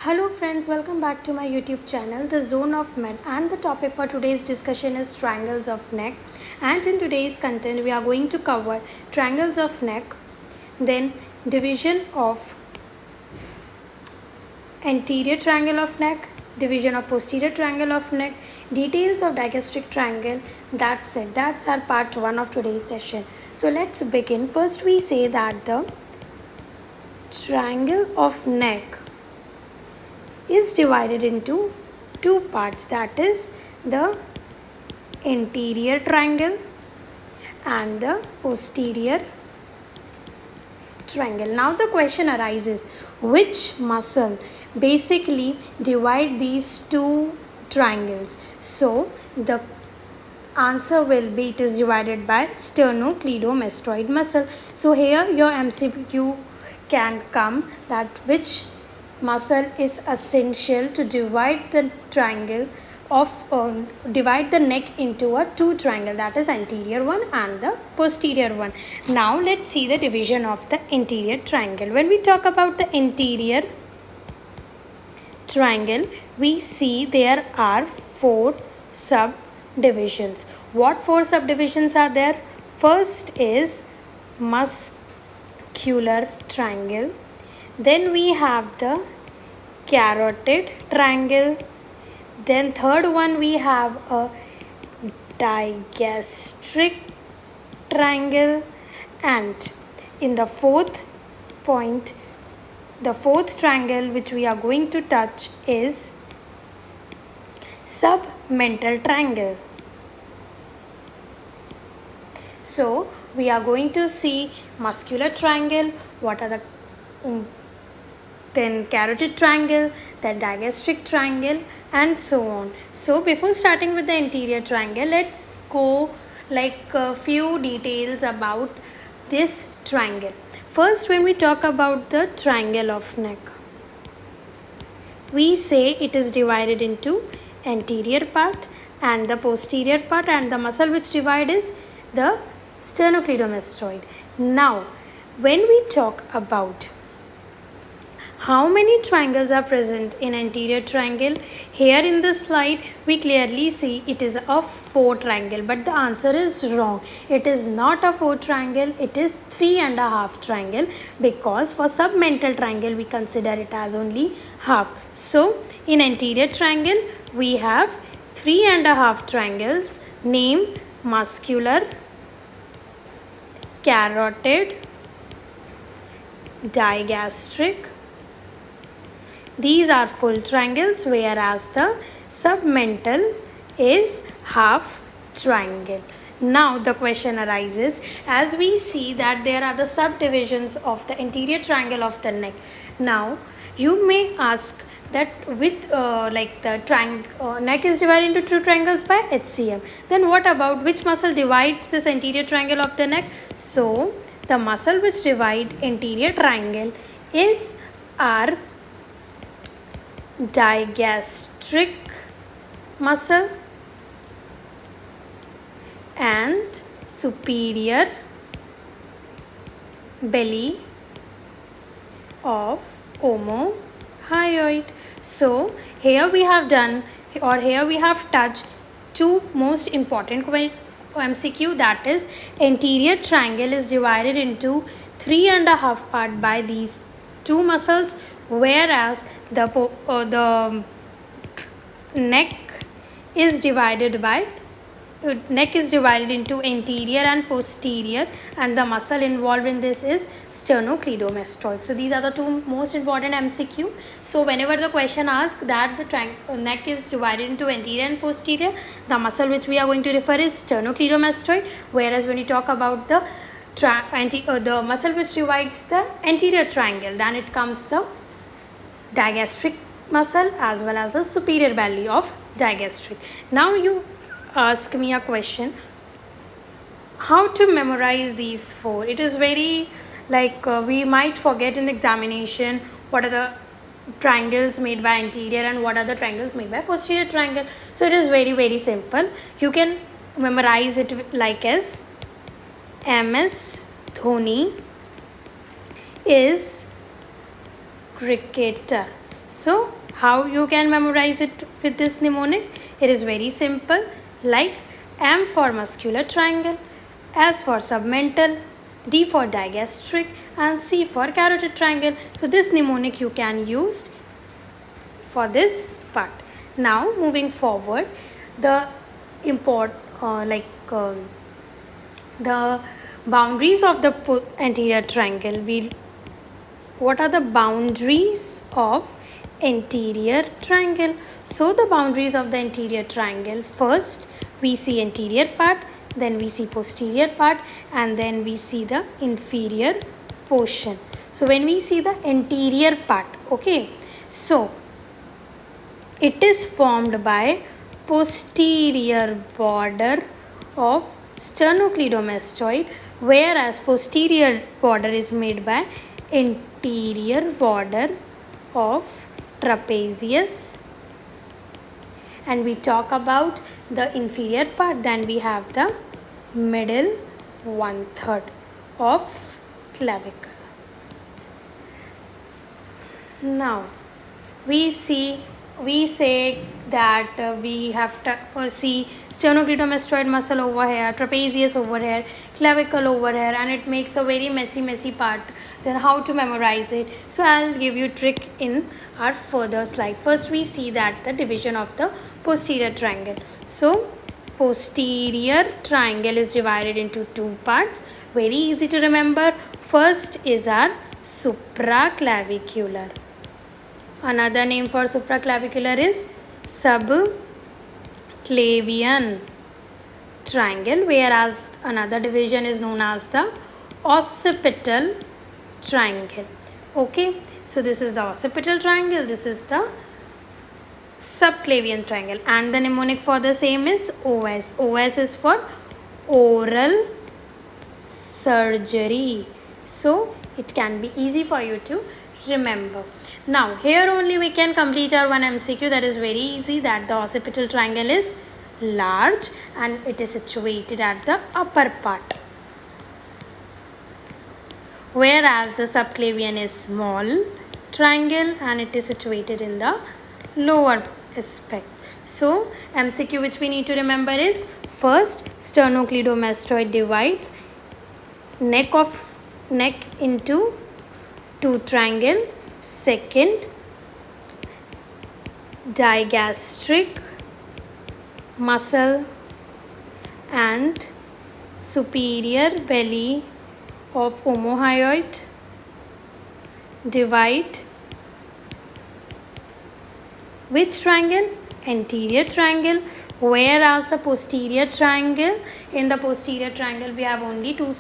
Hello friends, welcome back to my YouTube channel, The Zone of Med, and the topic for today's discussion is triangles of neck. And in today's content, we are going to cover triangles of neck, then division of anterior triangle of neck, division of posterior triangle of neck, details of digastric triangle. That's it. That's our part 1 of today's session. So let's begin. First, we say that the triangle of neck is divided into two parts, that is the anterior triangle and the posterior triangle. Now the question arises, which muscle basically divide these two triangles? So the answer will be it is divided by sternocleidomastoid muscle. So here your MCQ can come that which muscle is essential to divide the triangle of divide the neck into a two triangle, that is anterior one and the posterior one. Now let's see the division of the anterior triangle. When we talk about the anterior triangle, we see there are four subdivisions. What four subdivisions are there? First is muscular triangle. Then we have the carotid triangle. Then third one we have a digastric triangle. And in the fourth point, the fourth triangle which we are going to touch is submental triangle. So we are going to see muscular triangle, what are the then carotid triangle, then digastric triangle, and so on. So before starting with the anterior triangle, let's go like a few details about this triangle. First, when we talk about the triangle of neck, we say it is divided into anterior part and the posterior part, and the muscle which divide is the sternocleidomastoid. Now when we talk about how many triangles are present in anterior triangle, here in this slide we clearly see it is a 4 triangle, but the answer is wrong. It is not a 4 triangle, it is 3.5 triangle, because for submental triangle we consider it as only half. So in anterior triangle we have 3.5 triangles named muscular, carotid, digastric. These are full triangles, whereas the submental is half triangle. Now the question arises, as we see that there are the subdivisions of the anterior triangle of the neck. Now you may ask that with like the neck is divided into two triangles by HCM. Then what about which muscle divides this anterior triangle of the neck? So the muscle which divide anterior triangle is our digastric muscle and superior belly of omohyoid. So here we have done, or here we have touched two most important MCQ, that is anterior triangle is divided into 3.5 part by these two muscles, whereas the neck is divided into anterior and posterior, and the muscle involved in this is sternocleidomastoid. So these are the two most important MCQ. So whenever the question asks that the neck is divided into anterior and posterior, the muscle which we are going to refer is sternocleidomastoid, whereas when we talk about the muscle which divides the anterior triangle, then it comes the digastric muscle as well as the superior belly of digastric. Now you ask me a question, how to memorize these four? It is very like we might forget in the examination what are the triangles made by anterior and what are the triangles made by posterior triangle. So it is very simple. You can memorize it like as MS Dhoni is cricketer. So how you can memorize it with this mnemonic? It is very simple, like M for muscular triangle, S for submental, D for digastric, and C for carotid triangle. So this mnemonic you can use for this part. Now moving forward, the the boundaries of the anterior triangle. What are the boundaries of anterior triangle? So the boundaries of the anterior triangle, first we see anterior part, then we see posterior part, and then we see the inferior portion. So when we see the anterior part, okay, so it is formed by posterior border of sternocleidomastoid, whereas posterior border is made by anterior border of trapezius. And we talk about the inferior part, then we have the middle 1/3 of clavicle. Now we say that we have to see sternocleidomastoid muscle over here, trapezius over here, clavicle over here, and it makes a very messy part. Then how to memorize it? So I'll give you trick in our further slide. First we see that the division of the posterior triangle. So posterior triangle is divided into two parts. Very easy to remember. First is our supraclavicular. Another name for supraclavicular is subclavian triangle, whereas another division is known as the occipital triangle. Okay, so this is the occipital triangle, this is the subclavian triangle, and the mnemonic for the same is OS. OS is for oral surgery. So it can be easy for you to remember. Now here only we can complete our one MCQ, that is very easy, that the occipital triangle is large and it is situated at the upper part, whereas the subclavian is small triangle and it is situated in the lower aspect. So MCQ which we need to remember is, first, sternocleidomastoid divides neck into two triangle. Second, digastric muscle and superior belly of omohyoid divide which triangle? Anterior triangle. Whereas the posterior triangle, in the posterior triangle we have only two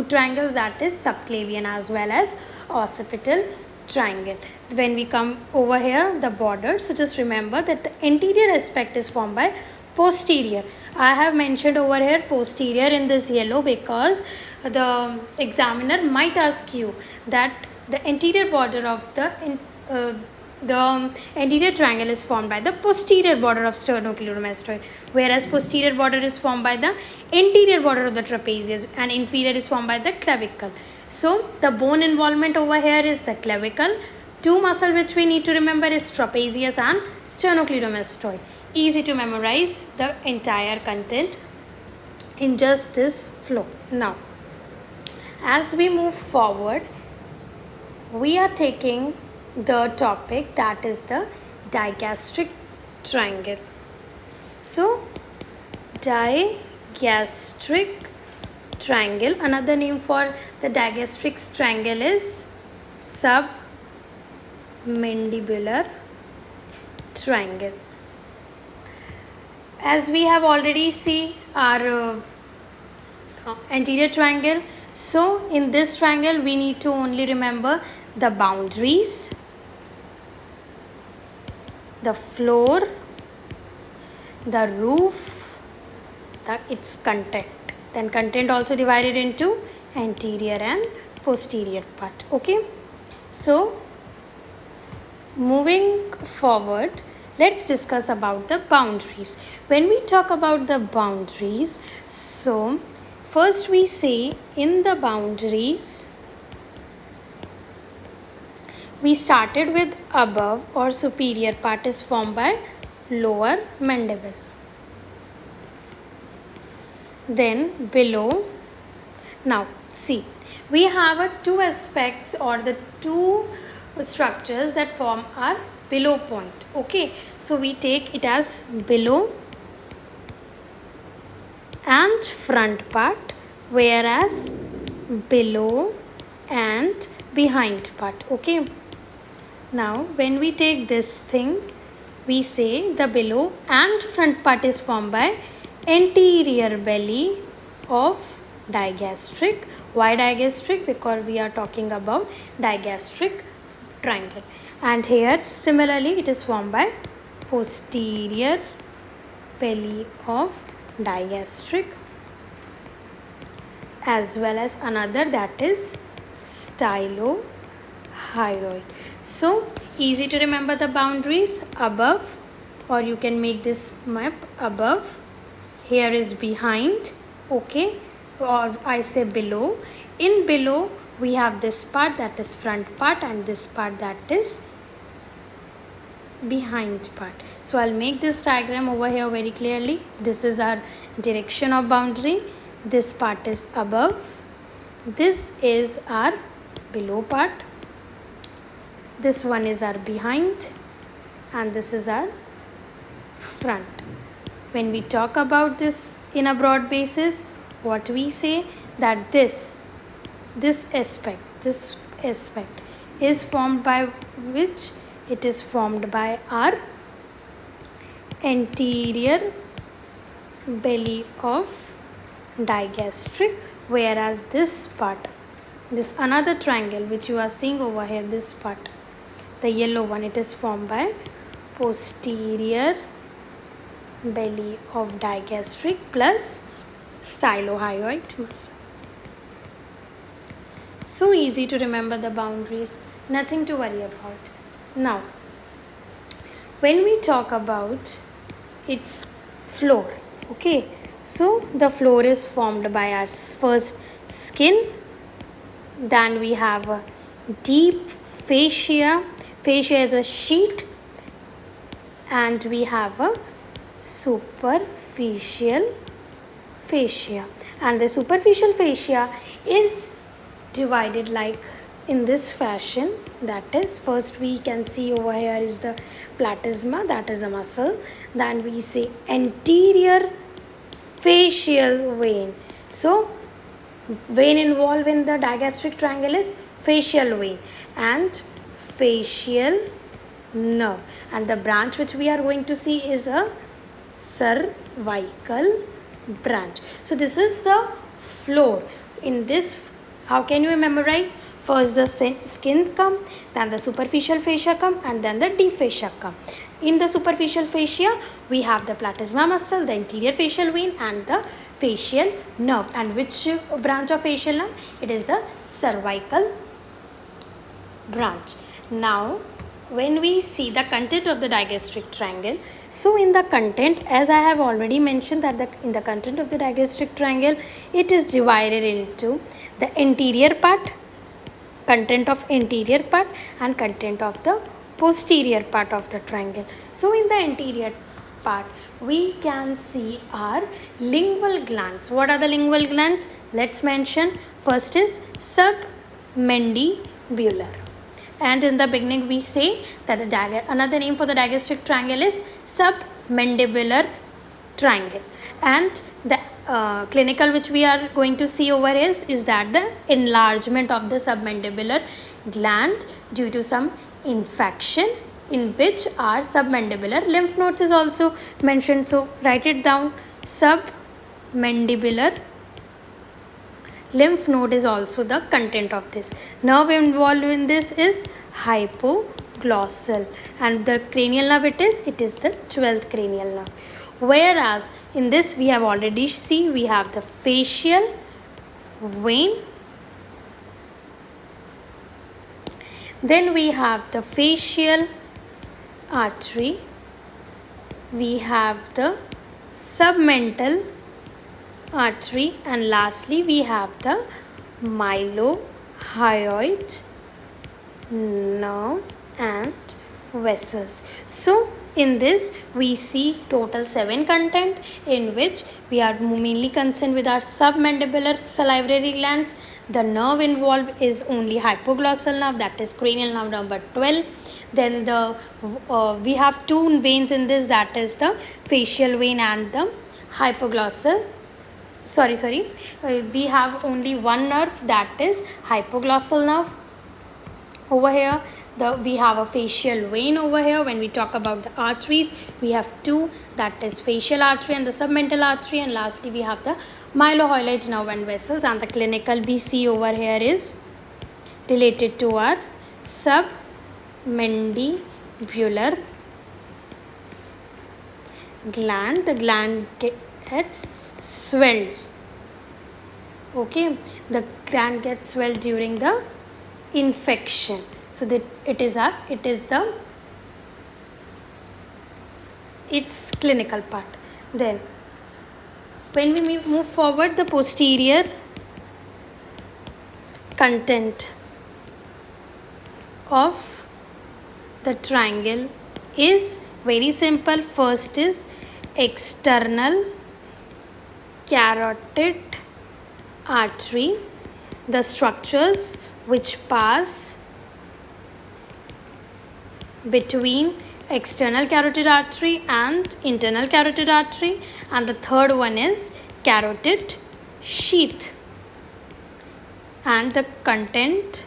triangles, that is subclavian as well as occipital triangle. When we come over here, the border, so just remember that the anterior aspect is formed by posterior. I have mentioned over here posterior in this yellow because the examiner might ask you that the anterior border of the anterior triangle is formed by the posterior border of sternocleidomastoid, whereas posterior border is formed by the anterior border of the trapezius and inferior is formed by the clavicle. So the bone involvement over here is the clavicle. Two muscle which we need to remember is trapezius and sternocleidomastoid. Easy to memorize the entire content in just this flow. Now, as we move forward, we are taking the topic that is the digastric triangle. So digastric triangle, another name for the digastric triangle is submandibular triangle. As we have already seen our anterior triangle, so in this triangle we need to only remember the boundaries, the floor, the roof, its content. Then content also divided into anterior and posterior part. Okay, so moving forward, let's discuss about the boundaries. When we talk about the boundaries, so first we say in the boundaries we started with above or superior part is formed by lower mandible. Then below. Now see, we have two aspects or the two structures that form our below point. Okay, so we take it as below and front part, whereas below and behind part. Okay, now when we take this thing, we say the below and front part is formed by anterior belly of digastric. Why digastric? Because we are talking about digastric triangle. And here similarly it is formed by posterior belly of digastric, as well as another, that is stylohyoid. So easy to remember the boundaries. Above, or you can make this map above, here is behind, okay, or I say below. In below we have this part, that is front part, and this part, that is behind part. So I'll make this diagram over here very clearly. This is our direction of boundary. This part is above, this is our below part, this one is our behind, and this is our front. When we talk about this in a broad basis, what we say, that this aspect is formed by which? It is formed by our anterior belly of digastric, whereas this part, this another triangle which you are seeing over here, this part, the yellow one, it is formed by posterior belly of digastric plus stylohyoid muscle. So easy to remember the boundaries, nothing to worry about. Now, when we talk about its floor, okay, so the floor is formed by our first skin, then we have a deep fascia. Fascia is a sheet, and we have a superficial fascia, and the superficial fascia is divided like in this fashion. That is, first we can see over here is the platysma, that is a muscle. Then we say anterior facial vein. So vein involved in the digastric triangle is facial vein and facial nerve, and the branch which we are going to see is a cervical branch. So this is the floor. In this, how can you memorize? First the skin come, then the superficial fascia come, and then the deep fascia come. In the superficial fascia, we have the platysma muscle, the anterior facial vein, and the facial nerve. And which branch of facial nerve? It is the cervical branch. Now, when we see the content of the digastric triangle, so in the content, as I have already mentioned, that in the content of the digastric triangle, it is divided into the anterior part, content of anterior part, and content of the posterior part of the triangle. So in the anterior part, we can see our lingual glands. What are the lingual glands? Let's mention. First is submandibular. And in the beginning we say that the another name for the digastric triangle is submandibular triangle. And the clinical which we are going to see over is that the enlargement of the submandibular gland due to some infection, in which our submandibular lymph nodes is also mentioned. So write it down. Submandibular lymph node is also the content of this. Nerve involved in this is hypoglossal, and the cranial nerve it is the 12th cranial nerve. Whereas in this we have already seen, we have the facial vein, then we have the facial artery, we have the submental artery, and lastly we have the mylohyoid nerve and vessels. So in this we see total 7 content, in which we are mainly concerned with our submandibular salivary glands. The nerve involved is only hypoglossal nerve, that is cranial nerve number 12. Then we have 2 veins in this, that is the facial vein and the hypoglossal. We have only one nerve, that is hypoglossal nerve. Over here we have a facial vein. Over here, when we talk about the arteries, we have 2, that is facial artery and the submental artery, and lastly we have the mylohyoid nerve and vessels. And the clinical BC over here is related to our submandibular gland. The gland gets swelled. Okay, the gland gets swelled during the infection. So that its clinical part. Then when we move forward, the posterior content of the triangle is very simple. First is external carotid artery, the structures which pass between external carotid artery and internal carotid artery, and the third one is carotid sheath and the content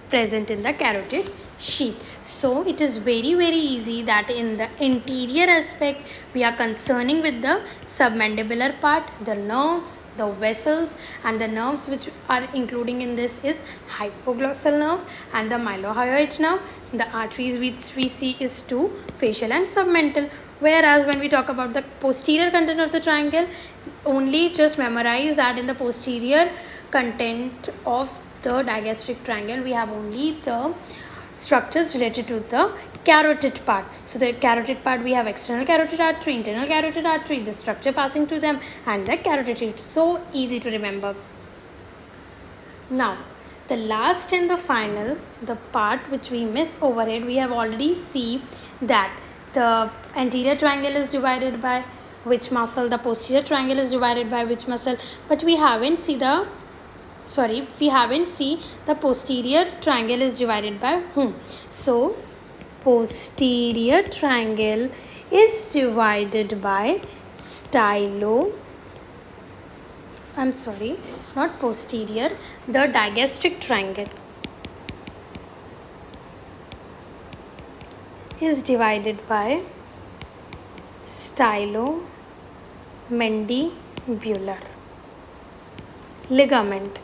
present in the carotid sheath. So it is very easy that in the interior aspect we are concerning with the submandibular part, the nerves, the vessels, and the nerves which are including in this is hypoglossal nerve and the mylohyoid nerve. The arteries which we see is 2, facial and submental. Whereas when we talk about the posterior content of the triangle, only just memorize that in the posterior content of the digastric triangle we have only the structures related to the carotid part. So the carotid part, we have external carotid artery, internal carotid artery, the structure passing through them, and the carotid sheath. So easy to remember. Now the last and the final, the part which we miss overhead, we have already seen that the anterior triangle is divided by which muscle, the posterior triangle is divided by which muscle, but we haven't seen the posterior triangle is divided by whom. So posterior triangle is divided by the digastric triangle is divided by stylomandibular ligament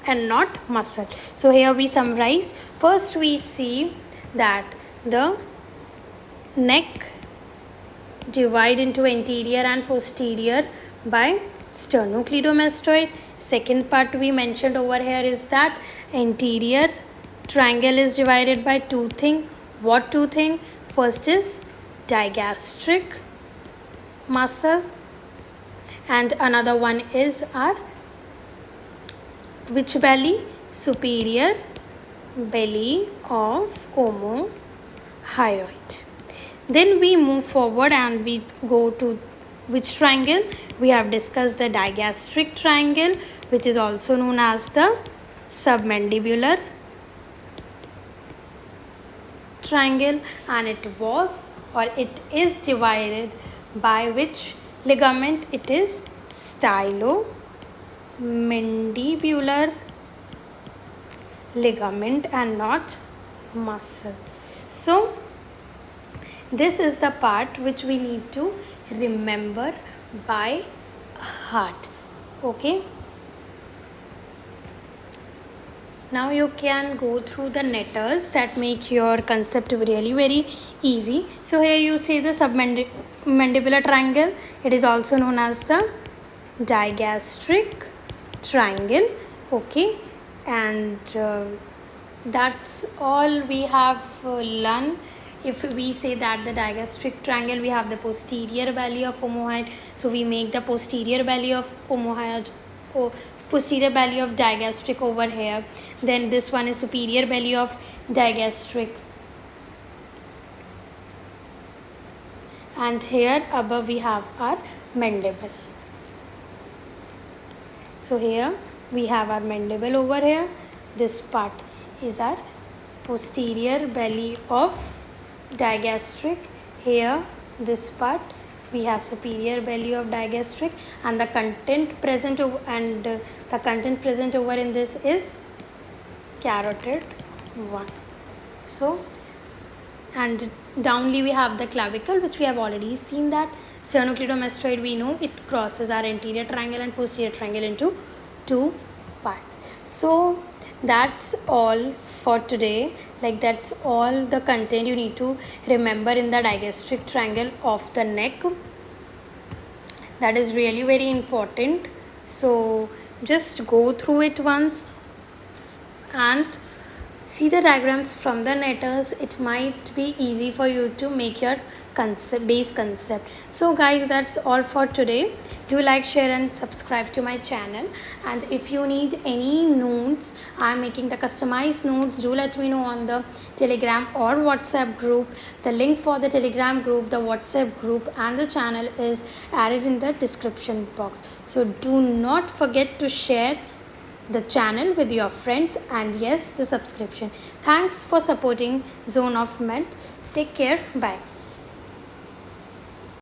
and not muscle. So here we summarize. First we see that the neck divide into anterior and posterior by sternocleidomastoid. Second part we mentioned over here is that anterior triangle is divided by 2 things. What 2 things? First is digastric muscle and another one is our which belly? Superior belly of omohyoid. Then we move forward and we go to which triangle? We have discussed the digastric triangle, which is also known as the submandibular triangle, and it is divided by which ligament? It is stylomandibular ligament and not muscle. So this is the part which we need to remember by heart. Okay, now you can go through the letters that make your concept really very easy. So here you see the submandibular triangle. It is also known as the digastric triangle. Okay, and that's all we have learned. If we say that the digastric triangle, we have the posterior belly of omohyoid, so we make the posterior belly of omohyoid posterior belly of digastric over here. Then this one is superior belly of digastric. And here above we have our mandible. So here we have our mandible over here. This part is our posterior belly of digastric. Here this part we have superior belly of digastric, and the content present over in this is carotid 1. So, and downly we have the clavicle, which we have already seen that sternocleidomastoid, we know it crosses our anterior triangle and posterior triangle into 2 parts. So that's all for today. Like, that's all the content you need to remember in the digastric triangle of the neck. That is really very important. So just go through it once and see the diagrams from the letters. It might be easy for you to make your base concept. So guys, that's all for today. Do like, share and subscribe to my channel. And if you need any notes, I'm making the customized notes. Do let me know on the Telegram or WhatsApp group. The link for the Telegram group, the WhatsApp group and the channel is added in the description box. So do not forget to share the channel with your friends, and yes, the subscription. Thanks for supporting Zone of Med. Take care. Bye.